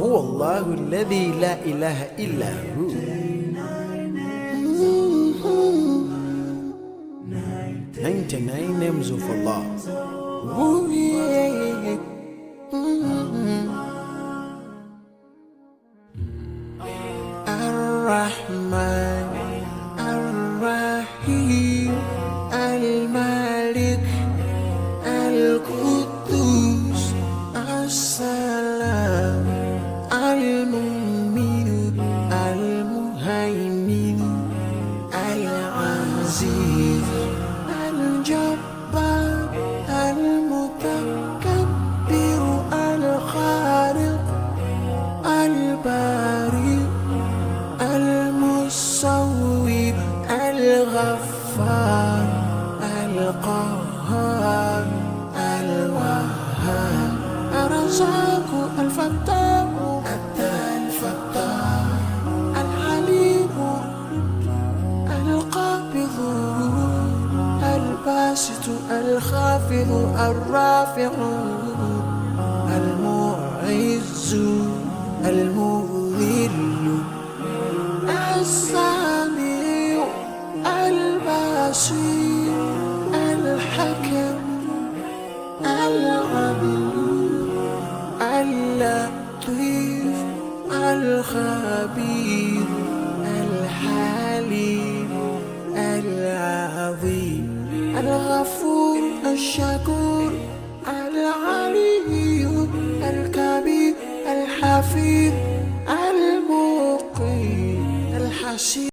هو الله الذي لا إله إلا هو. 99 names of Allah. Ooh, yeah. Ar-Rahman, Ar-Rahim, Al-Malik, Al-Quddus, As-Salam, Al-Mu'min, Al-Muhaymin, Al-Aziz, Al-Jabbar, Al-Mutakabbir, Al-Khaliq, Al-Bari, Al-Musawwir, Al-Ghaffar, Al-Qahhar, Al-Wahhab, Ar-Razzaq, Al-Fattah, Al-Fattah, Al-Alim, Al-Qabid, Al-Basit, Al-Khafid, Al-Rafi', Al-Mu'izz, Al-Mudhill, السميع البصير الحكم العليم اللطيف الخبير الحليم العظيم الغفور الشكور العلي الكبير الحفيظ المقيم الحسيب.